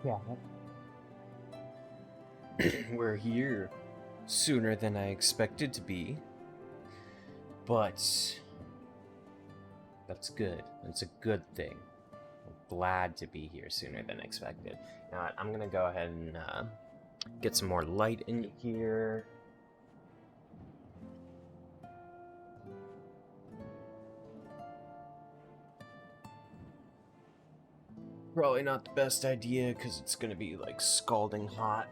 Yeah. We're here sooner than I expected to be, but that's good. That's a good thing. I'm glad to be here sooner than expected. Now, I'm gonna go ahead and get some more light in here. Probably not the best idea because it's gonna be like scalding hot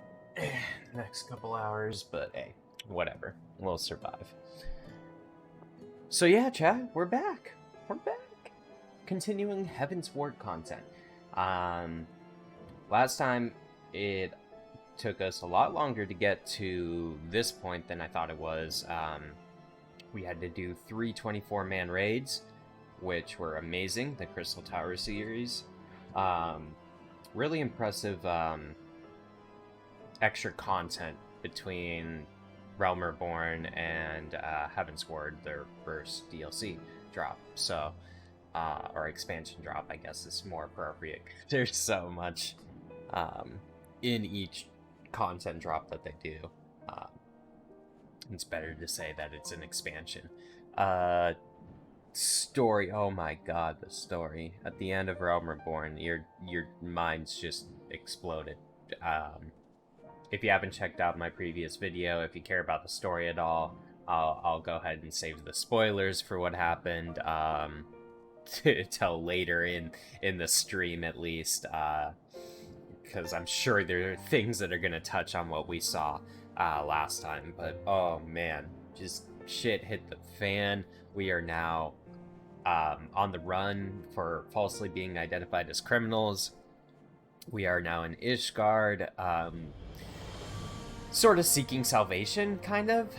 next couple hours, but hey, whatever. We'll survive. So yeah, chat, we're back. We're back. Continuing Heavensward content. Last time it took us a lot longer to get to this point than I thought it was. We had to do 3 24-man raids, which were amazing. The Crystal Tower series. Really impressive extra content between Realm Reborn and Heavensward, their first DLC drop. So, or expansion drop, I guess is more appropriate. There's so much in each content drop that they do. It's better to say that it's an expansion. Story, oh my god, the story at the end of Realm Reborn, your mind's just exploded. If you haven't checked out my previous video, if you care about the story at all, I'll go ahead and save the spoilers for what happened till later in the stream, at least, because I'm sure there are things that are gonna touch on what we saw last time. But oh man, just shit hit the fan. We are now on the run for falsely being identified as criminals. We are now in Ishgard, sort of seeking salvation, kind of.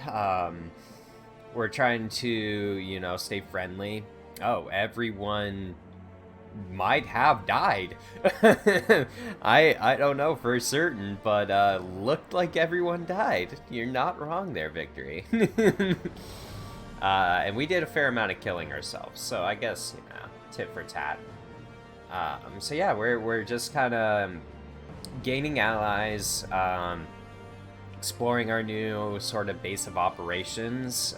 We're trying to, you know, stay friendly. Oh, everyone might have died. I don't know for certain, but looked like everyone died. You're not wrong there, Victory. And we did a fair amount of killing ourselves, so I guess, you know, tit for tat. So yeah, we're just kind of gaining allies, exploring our new sort of base of operations,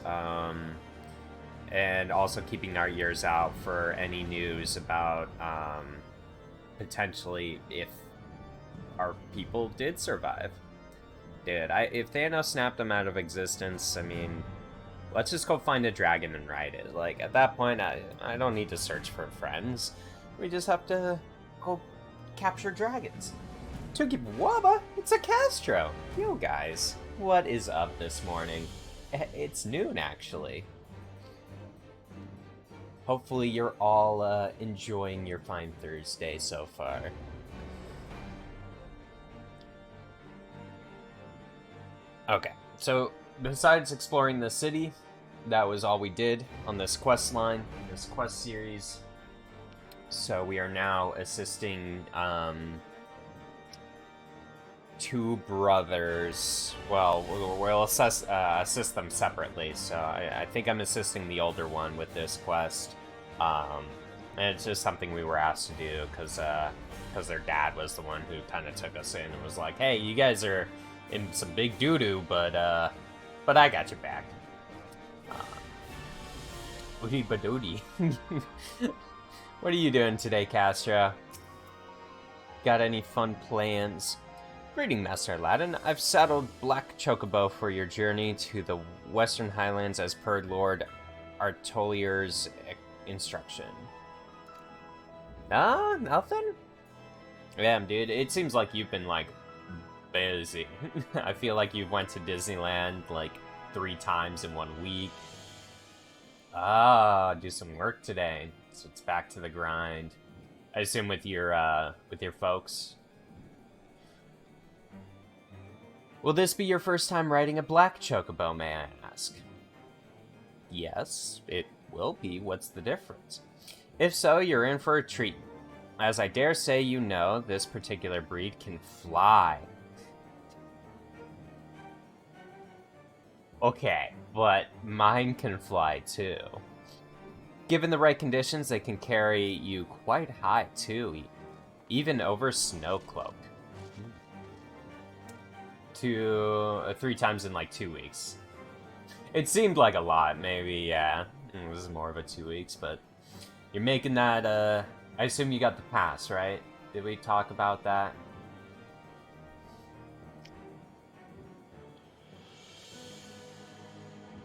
and also keeping our ears out for any news about potentially if our people did survive. Dude, if Thanos snapped them out of existence, I mean, let's just go find a dragon and ride it. Like, at that point, I don't need to search for friends. We just have to go capture dragons. Waba, it's a Castro. Yo, guys, what is up this morning? It's noon, actually. Hopefully you're all enjoying your fine Thursday so far. Okay, so besides exploring the city, that was all we did on this quest line, this quest series. So we are now assisting two brothers. Well, we'll assist them separately. So I think I'm assisting the older one with this quest. And it's just something we were asked to do because their dad was the one who kind of took us in and was like, "Hey, you guys are in some big doo-doo, but I got your back." Oodie badoodie. What are you doing today, Castro? Got any fun plans? Greeting, Master Aladdin. I've saddled Black Chocobo for your journey to the Western Highlands as per Lord Artolier's instruction. Nah, nothing? Damn, dude, it seems like you've been, like, busy. I feel like you went to Disneyland, like, 3 times in 1 week. Do some work today. So it's back to the grind. I assume with your folks. Will this be your first time riding a Black Chocobo, may I ask? Yes, it will be. What's the difference? If so, you're in for a treat. As I dare say you know, this particular breed can fly. Okay, but mine can fly too. Given the right conditions, they can carry you quite high too, even over Snowcloak. 3 times in like 2 weeks. It seemed like a lot, maybe, yeah. It was more of a 2 weeks, but you're making that, I assume you got the pass, right? Did we talk about that?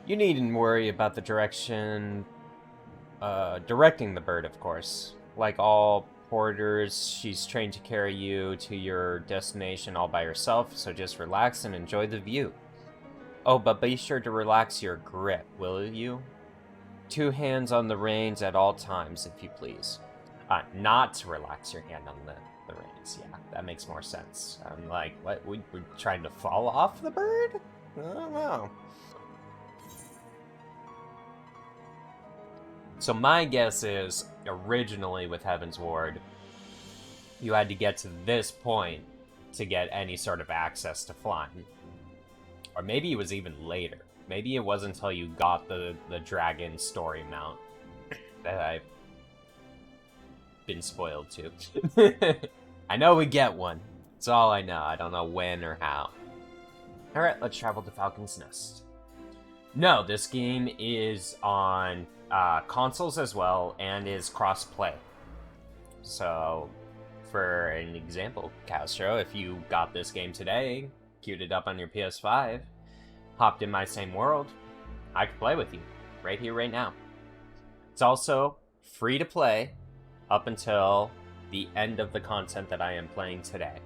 You needn't worry about the directing the bird, of course. Like all porters, she's trained to carry you to your destination all by herself, so just relax and enjoy the view. Oh, but be sure to relax your grip, will you? 2 hands on the reins at all times, if you please. Not to relax your hand on the reins. Yeah, that makes more sense. I'm like, what? We're trying to fall off the bird? I don't know. So my guess is, originally with Heavensward, you had to get to this point to get any sort of access to flying. Or maybe it was even later. Maybe it wasn't until you got the dragon story mount that I've been spoiled to. I know we get one. That's all I know. I don't know when or how. Alright, let's travel to Falcon's Nest. No, this game is on consoles as well, and is cross-play. So, for an example, Castro, if you got this game today, queued it up on your PS5, hopped in my same world, I could play with you, right here, right now. It's also free to play up until the end of the content that I am playing today.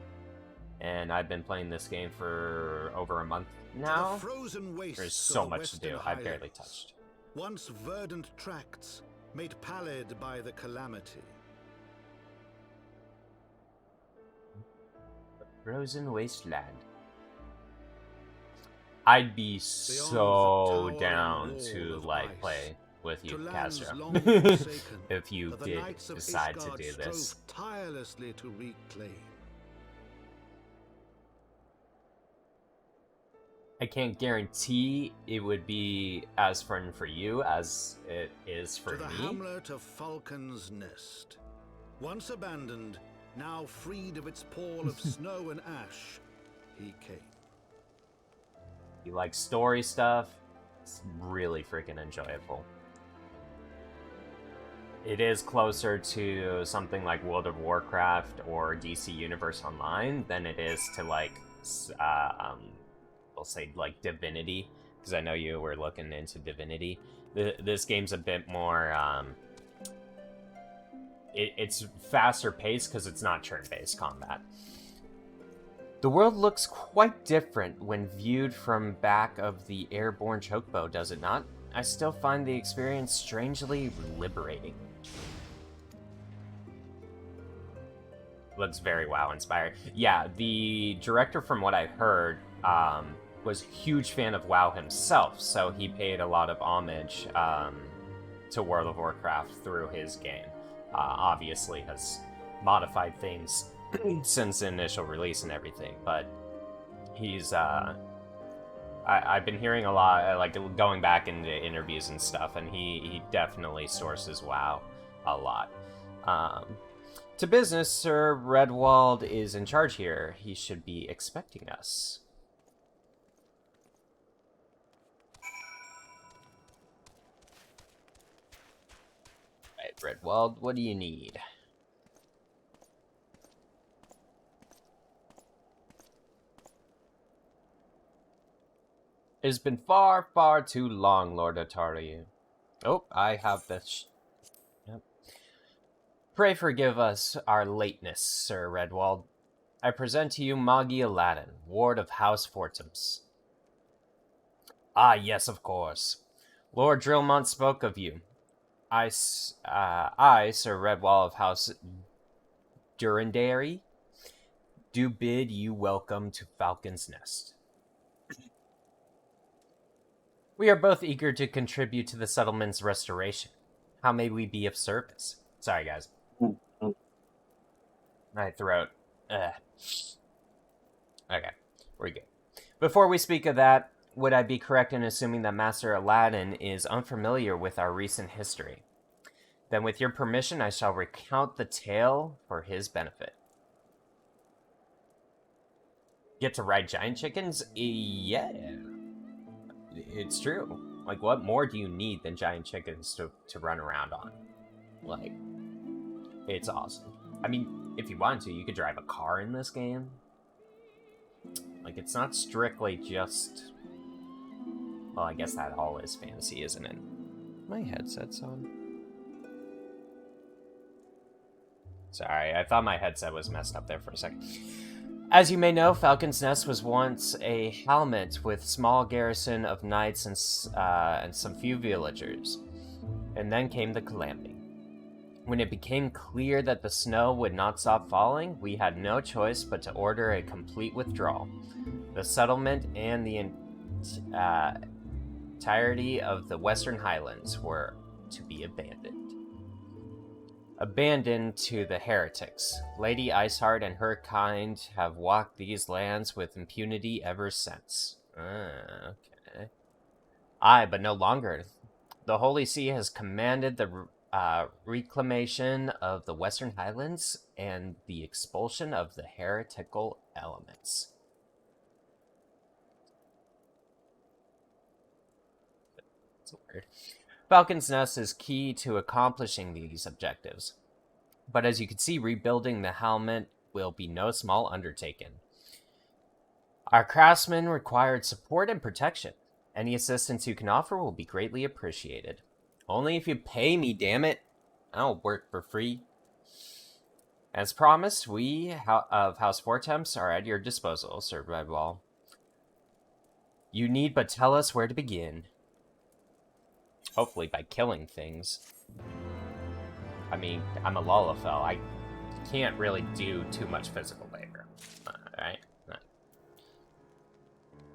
And I've been playing this game for over a month now. There's so much to do, I've barely touched. Once verdant tracts, made pallid by the calamity. Frozen wasteland. I'd be so down to, like, play with you, Castro, if you did decide to do this. Tirelessly to reclaim. I can't guarantee it would be as fun for you as it is for me. To the hamlet of Falcon's Nest. Once abandoned, now freed of its pall of snow and ash, he came. You like story stuff? It's really freaking enjoyable. It is closer to something like World of Warcraft or DC Universe Online than it is to, like, we'll say, like, Divinity, because I know you were looking into Divinity. This game's a bit more, it's faster paced because it's not turn-based combat. The world looks quite different when viewed from back of the airborne chocobo, does it not? I still find the experience strangely liberating. Looks very WoW-inspired. Yeah, the director, from what I heard, was a huge fan of WoW himself, so he paid a lot of homage to World of Warcraft through his game. Obviously has modified things since the initial release and everything, but he's, I've been hearing a lot, like, going back into interviews and stuff, and he definitely sources WoW a lot. To business, Sir Redwald is in charge here. He should be expecting us. Right, Redwald, what do you need? It has been far, far too long, Lord Otari. Oh, I have this. Yep. Pray forgive us our lateness, Sir Redwald. I present to you Moggy Aladdin, Ward of House Fortums. Ah, yes, of course. Lord Drillmont spoke of you. I, Sir Redwall of House Durandary, do bid you welcome to Falcon's Nest. We are both eager to contribute to the settlement's restoration. How may we be of service? Sorry, guys. My throat. Okay, we're good. Before we speak of that, would I be correct in assuming that Master Aladdin is unfamiliar with our recent history? Then with your permission, I shall recount the tale for his benefit. Get to ride giant chickens? Yeah. It's true. Like, what more do you need than giant chickens to run around on? Like, it's awesome. I mean, if you wanted to, you could drive a car in this game. Like, it's not strictly just... Well, I guess that all is fantasy, isn't it? My headset's on. Sorry, I thought my headset was messed up there for a second. As you may know, Falcon's Nest was once a hamlet with small garrison of knights and some few villagers. And then came the calamity. When it became clear that the snow would not stop falling, we had no choice but to order a complete withdrawal. The settlement and the entirety of the Western Highlands were to be abandoned. Abandoned to the heretics. Lady Iceheart and her kind have walked these lands with impunity ever since. Okay. Aye, but no longer. The Holy See has commanded the reclamation of the Western Highlands and the expulsion of the heretical elements. That's weird. Falcon's Nest is key to accomplishing these objectives. But as you can see, rebuilding the helmet will be no small undertaking. Our craftsmen required support and protection. Any assistance you can offer will be greatly appreciated. Only if you pay me, damn it. I don't work for free. As promised, we of House Vortemps are at your disposal, Sir Redwall. You need but tell us where to begin. Hopefully by killing things. I mean, I'm a Lullafell. I can't really do too much physical labor. Alright?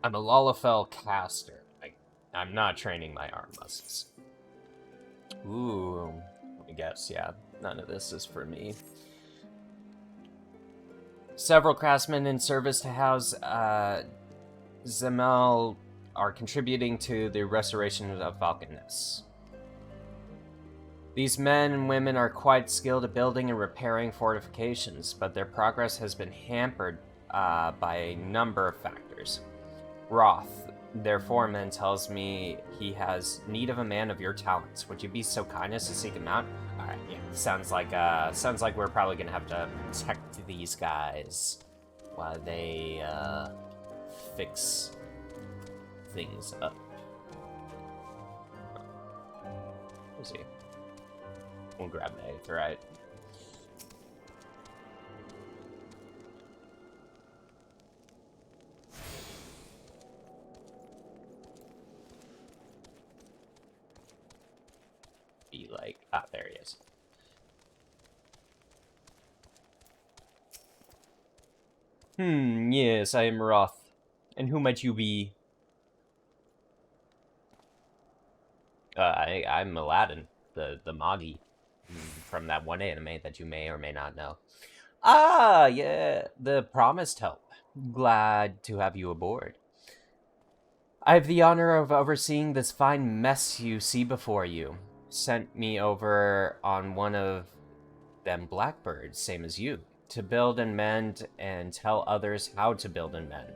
I'm a Lullafell caster. I'm not training my arm muscles. Ooh. I guess, yeah. None of this is for me. Several craftsmen in service to House Zemel are contributing to the restoration of Falcon Nest. These men and women are quite skilled at building and repairing fortifications, but their progress has been hampered by a number of factors. Roth, their foreman, tells me he has need of a man of your talents. Would you be so kind as to seek him out? Alright, yeah. Sounds like we're probably gonna have to protect these guys while they fix things up. We'll see. We'll grab the eighth, right? Be like, there he is. Yes, I am Roth. And who might you be? I'm Aladdin, the Magi, from that one anime that you may or may not know. Ah, yeah, the promised help. Glad to have you aboard. I have the honor of overseeing this fine mess you see before you. Sent me over on one of them blackbirds, same as you, to build and mend and tell others how to build and mend.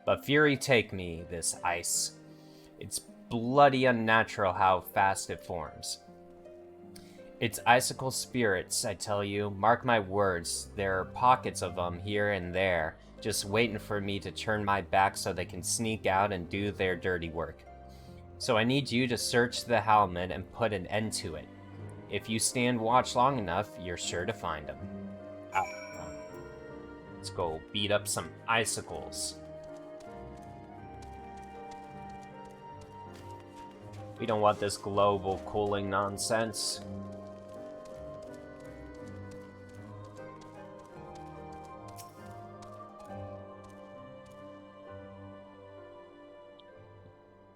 But fury take me, this ice. It's bloody unnatural how fast it forms. It's icicle spirits, I tell you. Mark my words, there are pockets of them here and there, just waiting for me to turn my back so they can sneak out and do their dirty work. So I need you to search the helmet and put an end to it. If you stand watch long enough, you're sure to find them. Let's go beat up some icicles. We don't want this global cooling nonsense.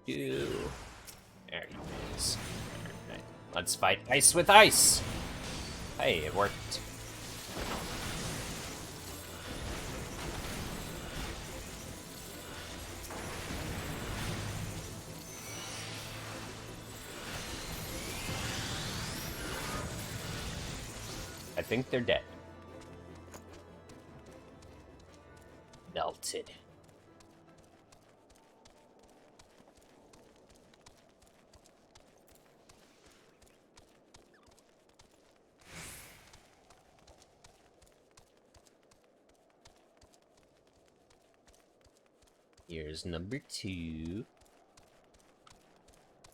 Ew. There he is. Right. Let's fight ice with ice! Hey, it worked. I think they're dead. Melted. Here's number 2.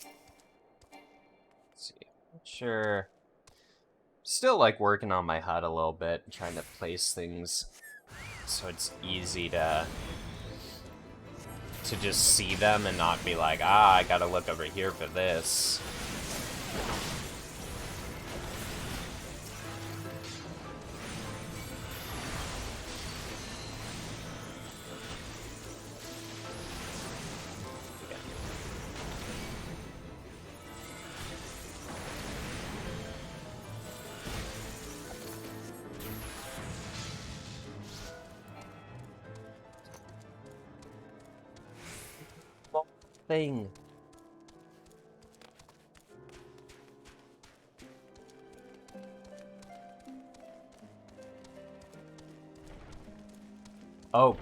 Let's see. Not sure. Still like working on my HUD a little bit, trying to place things so it's easy to just see them and not be like, ah, I gotta look over here for this. Thing. Oh,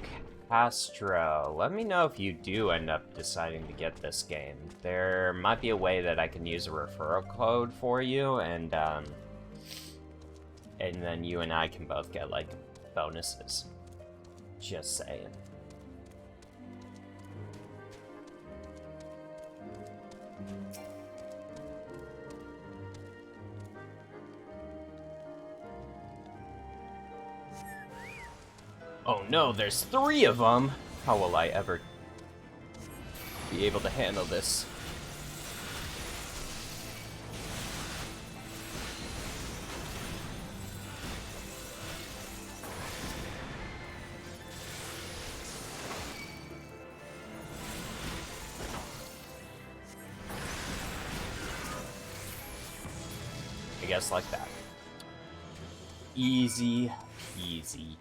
Castro. Let me know if you do end up deciding to get this game. There might be a way that I can use a referral code for you, and then you and I can both get, like, bonuses. Just saying. Oh no, there's 3 of them! How will I ever be able to handle this? I guess like that. Easy peasy.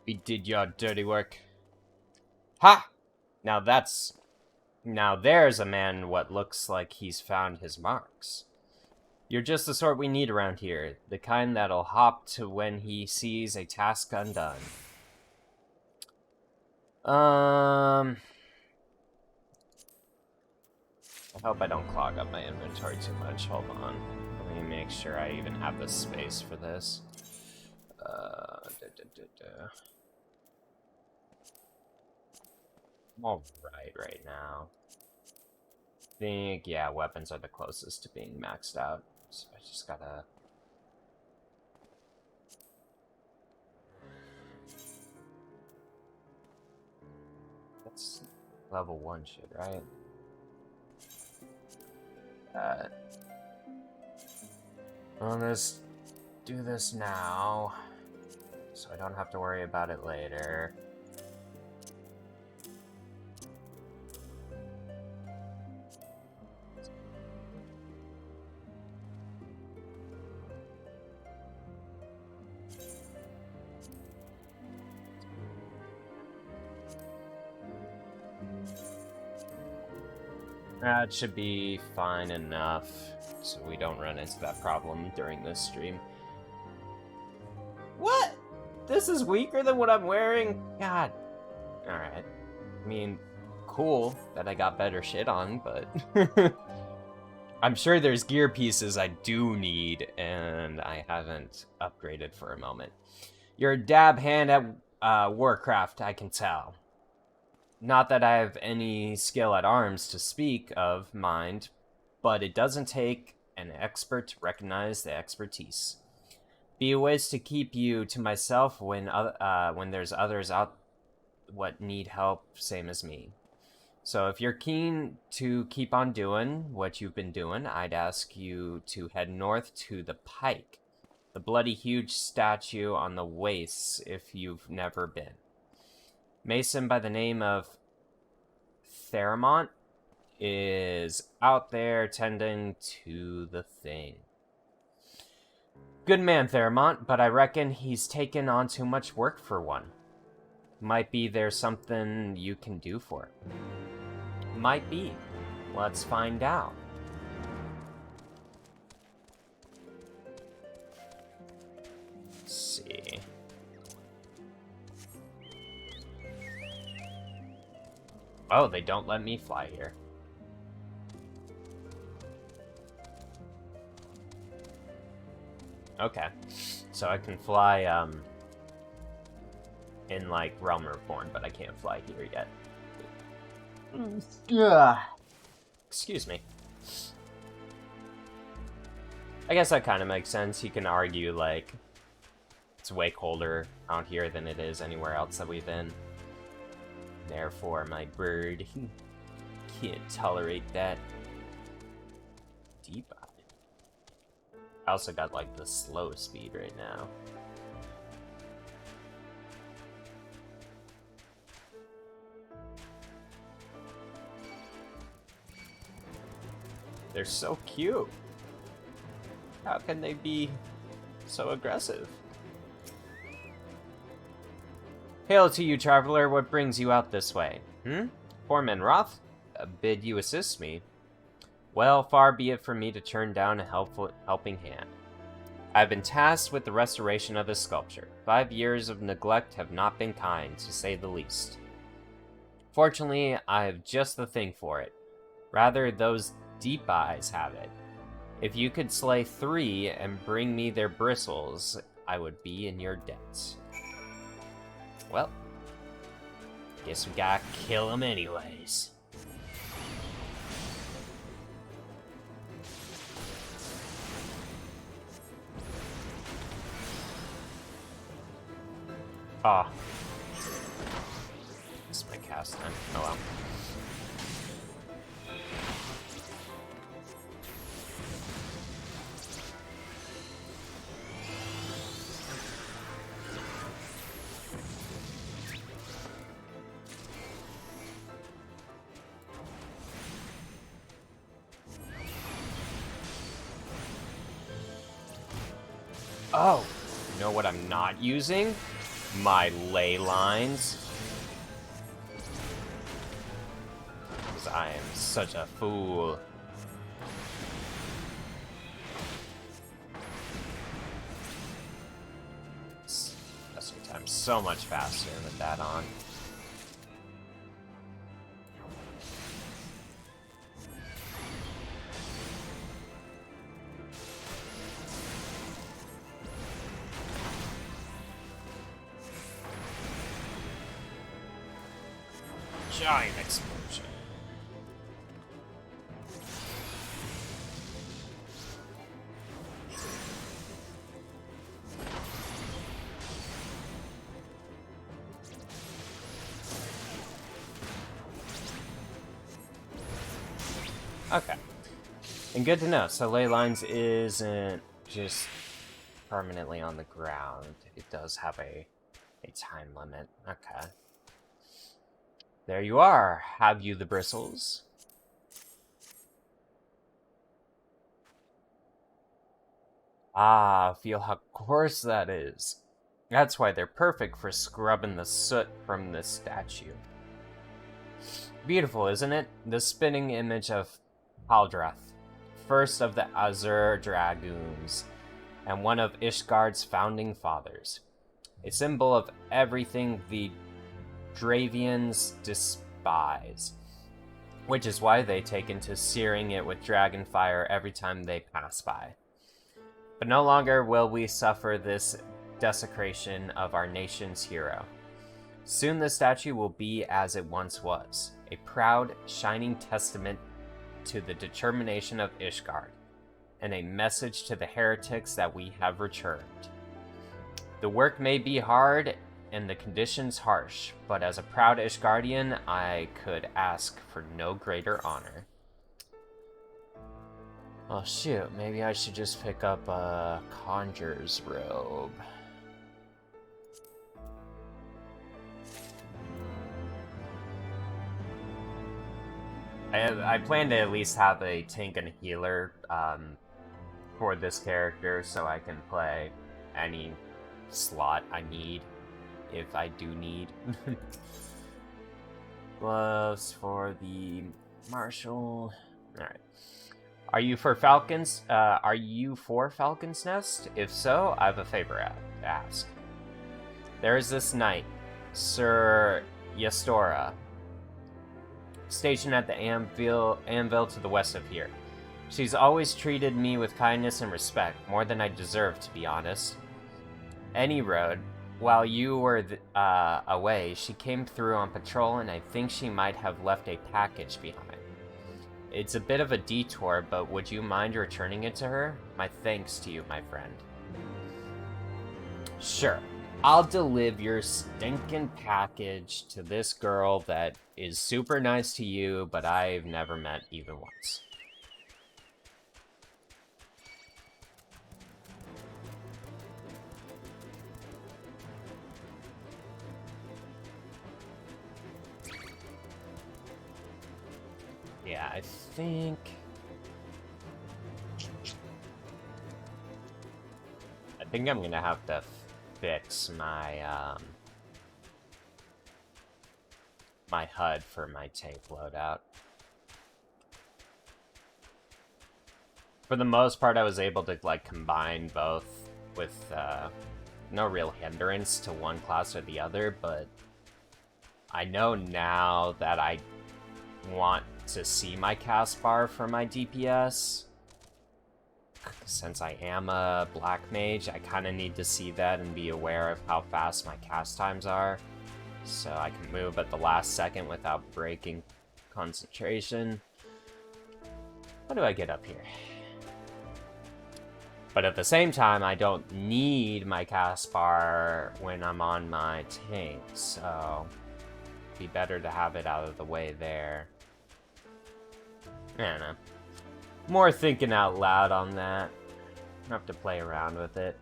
We did your dirty work. Ha! Now there's a man what looks like he's found his marks. You're just the sort we need around here. The kind that'll hop to when he sees a task undone. I hope I don't clog up my inventory too much. Hold on. Let me make sure I even have the space for this. I'm alright right now. I think, yeah, weapons are the closest to being maxed out. So I just gotta... That's level 1 shit, right? I'll just do this now, so I don't have to worry about it later. That should be fine enough, so we don't run into that problem during this stream. What? This is weaker than what I'm wearing? God. Alright. I mean, cool that I got better shit on, but... I'm sure there's gear pieces I do need, and I haven't upgraded for a moment. You're a dab hand at Warcraft, I can tell. Not that I have any skill at arms to speak of, mind, but it doesn't take an expert to recognize the expertise. Be a ways to keep you to myself when there's others out what need help, same as me. So if you're keen to keep on doing what you've been doing, I'd ask you to head north to the Pike, the bloody huge statue on the wastes if you've never been. Mason by the name of Theramont is out there tending to the thing. Good man, Theramont, but I reckon he's taken on too much work for one. Might be there's something you can do for it. Might be. Let's find out. Let's see. Oh, they don't let me fly here. Okay. So I can fly, in, like, Realm Reborn, but I can't fly here yet. Yeah. Excuse me. I guess that kind of makes sense. You can argue, like, it's way colder out here than it is anywhere else that we've been. Therefore, my bird can't tolerate that. Deep eye. I also got, like, the slow speed right now. They're so cute. How can they be so aggressive? Hail to you, traveler. What brings you out this way? Poor Menroth? Bid you assist me? Well, far be it from me to turn down a helping hand. I have been tasked with the restoration of this sculpture. 5 years of neglect have not been kind, to say the least. Fortunately, I have just the thing for it. Rather, those deep eyes have it. If you could slay 3 and bring me their bristles, I would be in your debt. Well, guess we gotta kill him anyways. Ah. This is my cast time. Oh well. Oh, you know what I'm not using? My ley lines. Because I am such a fool. Testing time so much faster with that on. Giant explosion. Okay. And good to know. So ley lines isn't just permanently on the ground. It does have a time limit. Okay. There you are. Have you the bristles? Ah, feel how coarse that is. That's why they're perfect for scrubbing the soot from this statue. Beautiful, isn't it? The spinning image of Haldrath, first of the Azure Dragoons, and one of Ishgard's founding fathers. A symbol of everything the Dravians despise, which is why they take into searing it with dragon fire every time they pass by. But no longer will we suffer this desecration of our nation's hero. Soon the statue will be as it once was, a proud, shining testament to the determination of Ishgard, and a message to the heretics that we have returned. The work may be hard and the conditions harsh, but as a proud Ishgardian, I could ask for no greater honor. Oh shoot, maybe I should just pick up a Conjurer's Robe. I plan to at least have a tank and a healer for this character, so I can play any slot I need. If I do need. Gloves for the Marshal. Alright. Are you for Falcon's Nest? If so, I have a favor to ask. There is this knight, Sir Yastora. stationed at the anvil to the west of here. She's always treated me with kindness and respect, more than I deserve, to be honest. Any road, while you were away, she came through on patrol, and I think she might have left a package behind. It's a bit of a detour, but would you mind returning it to her? My thanks to you, my friend. Sure. I'll deliver your stinking package to this girl that is super nice to you, but I've never met even once. Yeah, I think I'm gonna have to fix my my HUD for my tank loadout. For the most part, I was able to like combine both with no real hindrance to one class or the other, but I know now that I want to see my cast bar for my DPS. Since I am a black mage, I kind of need to see that and be aware of how fast my cast times are, so I can move at the last second without breaking concentration. How do I get up here? But at the same time, I don't need my cast bar when I'm on my tank, so it'd be better to have it out of the way there. I don't know. More thinking out loud on that. I have to play around with it.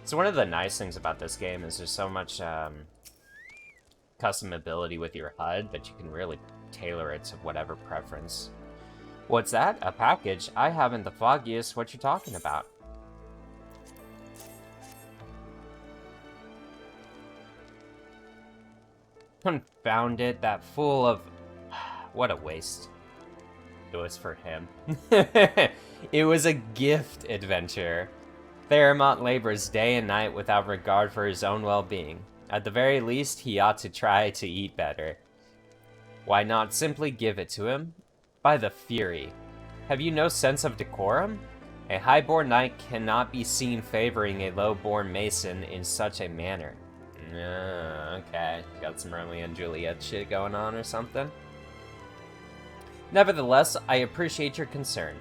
So one of the nice things about this game is there's so much customability with your HUD that you can really tailor it to whatever preference. What's that? A package? I haven't the foggiest what you're talking about. Confound it, that fool of... What a waste. It was for him. It was a gift adventure. Theramont labors day and night without regard for his own well-being. At the very least, he ought to try to eat better. Why not simply give it to him? By the Fury. Have you no sense of decorum? A highborn knight cannot be seen favoring a low-born mason in such a manner. Okay. Got some Romeo and Juliet shit going on or something? Nevertheless, I appreciate your concern,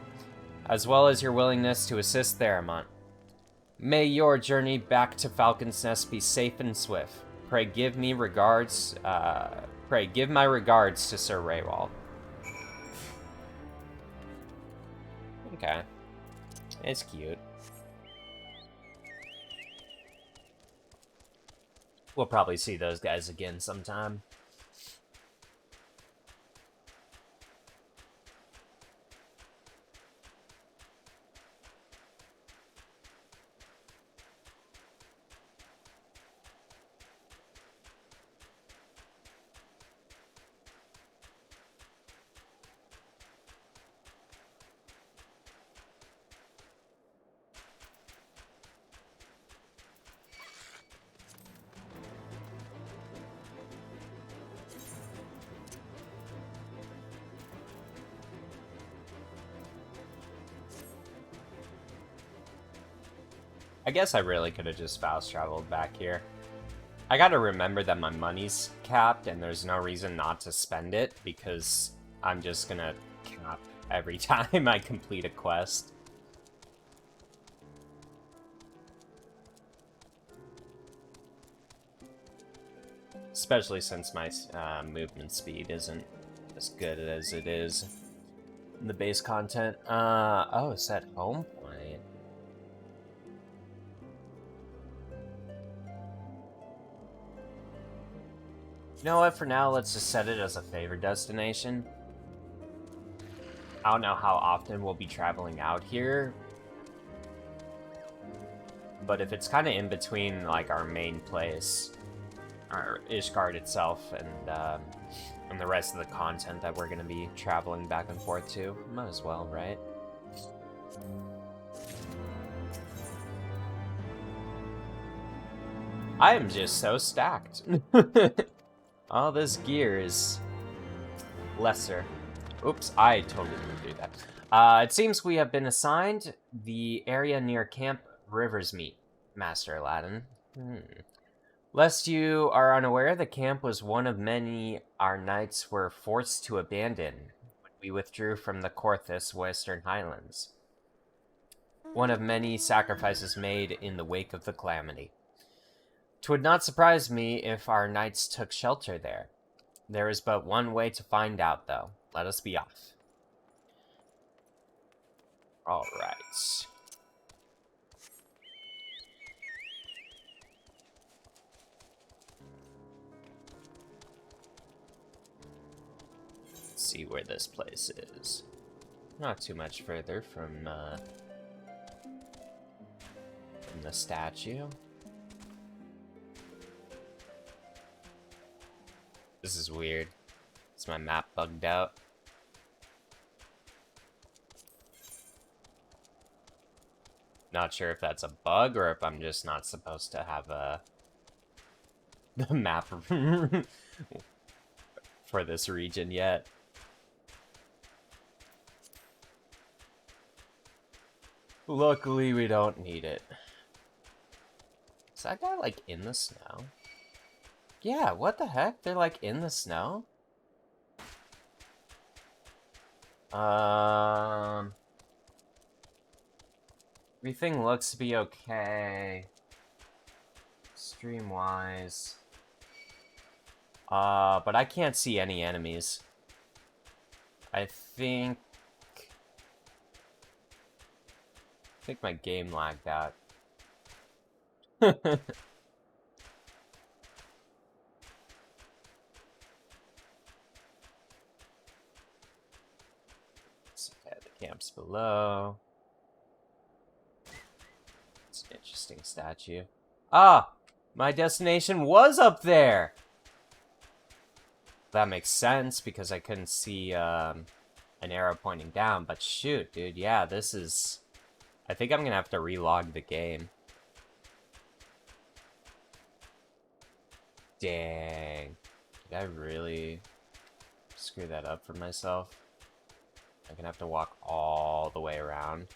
as well as your willingness to assist Theramont. May your journey back to Falcon's Nest be safe and swift. Pray give me regards, pray give my regards to Sir Raywald. Okay. It's cute. We'll probably see those guys again sometime. I guess I really could have just fast traveled back here. I gotta remember that my money's capped and there's no reason not to spend it because I'm just gonna cap every time I complete a quest. Especially since my movement speed isn't as good as it is in the base content. Oh, is that home point? You know what, for now, let's just set it as a favorite destination. I don't know how often we'll be traveling out here, but if it's kind of in between, like, our main place, or Ishgard itself, and the rest of the content that we're going to be traveling back and forth to, might as well, right? I am just so stacked. All this gear is lesser. Oops, I totally didn't do that. It seems we have been assigned the area near Camp Rivers Meet, Master Aladdin. Lest you are unaware, the camp was one of many our knights were forced to abandon when we withdrew from the Corthus Western Highlands. One of many sacrifices made in the wake of the calamity. 'Twould not surprise me if our knights took shelter there. There is but one way to find out, though. Let us be off. Alright. Let's see where this place is. Not too much further from the statue. This is weird. Is my map bugged out? Not sure if that's a bug or if I'm just not supposed to have the map for this region yet. Luckily, we don't need it. Is that guy, like, in the snow? Yeah, what the heck? They're, like, in the snow? Everything looks to be okay. Stream-wise. But I can't see any enemies. I think my game lagged out. Let's look at the camps below. It's an interesting statue. Ah! My destination was up there! That makes sense, because I couldn't see, an arrow pointing down, but shoot, dude, yeah, this is... I think I'm gonna have to relog the game. Dang. Did I really screw that up for myself? I'm gonna have to walk all the way around.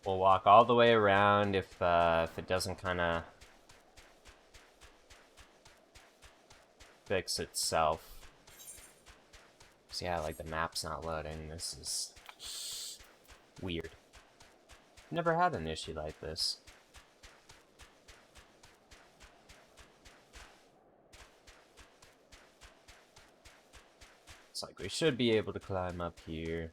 We'll walk all the way around if it doesn't kind of fix itself. So yeah, like the map's not loading. This is weird. Never had an issue like this. It's like we should be able to climb up here.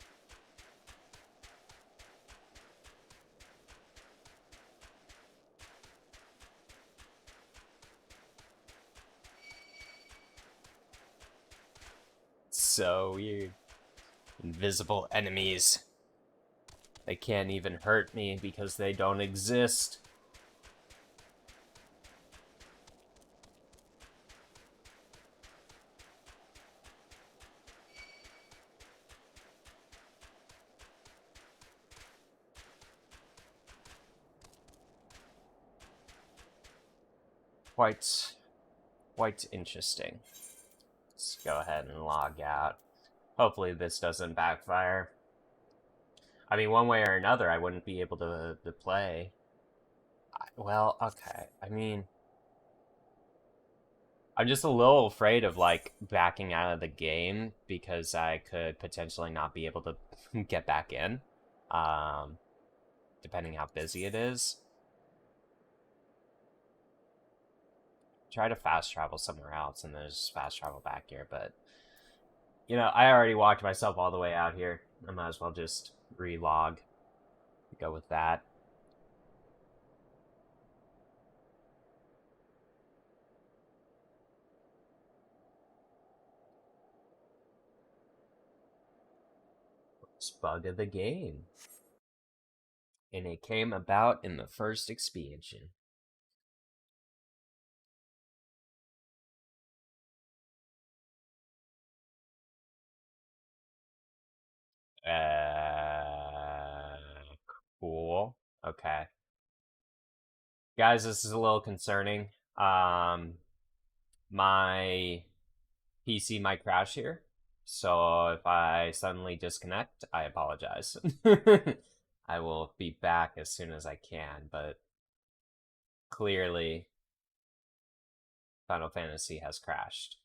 So weird. Invisible enemies. They can't even hurt me because they don't exist. Quite interesting. Let's go ahead and log out. Hopefully this doesn't backfire. I mean, one way or another, I wouldn't be able to play. Well, okay. I mean, I'm just a little afraid of, like, backing out of the game because I could potentially not be able to get back in, depending how busy it is. Try to fast travel somewhere else and then just fast travel back here, but you know, I already walked myself all the way out here. I might as well just relog. Go with that. First bug of the game. And it came about in the first expansion. Uh, cool. Okay. Guys, this is a little concerning. My PC might crash here, so if I suddenly disconnect, I apologize. I will be back as soon as I can, but clearly Final Fantasy has crashed.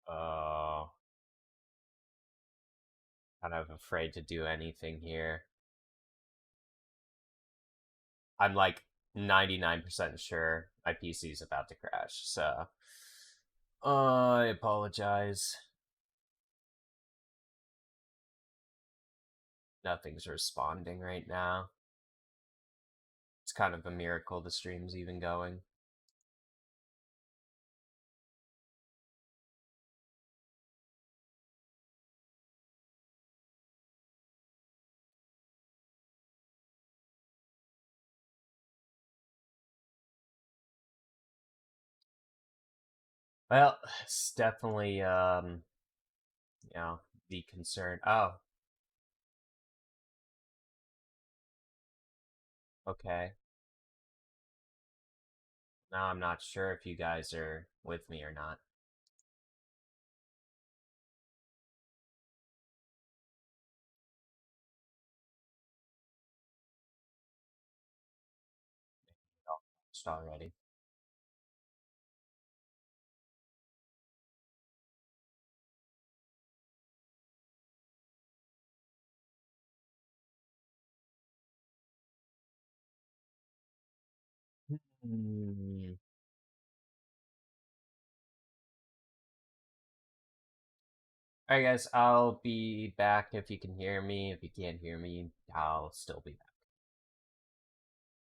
Oh, kind of afraid to do anything here. I'm like 99% sure my PC is about to crash, so I apologize. Nothing's responding right now. It's kind of a miracle the stream's even going. Well, it's definitely you know, the concern. Oh, okay. Now I'm not sure if you guys are with me or not. Oh, it's already. Hmm. Alright, guys, I'll be back if you can hear me. If you can't hear me, I'll still be back.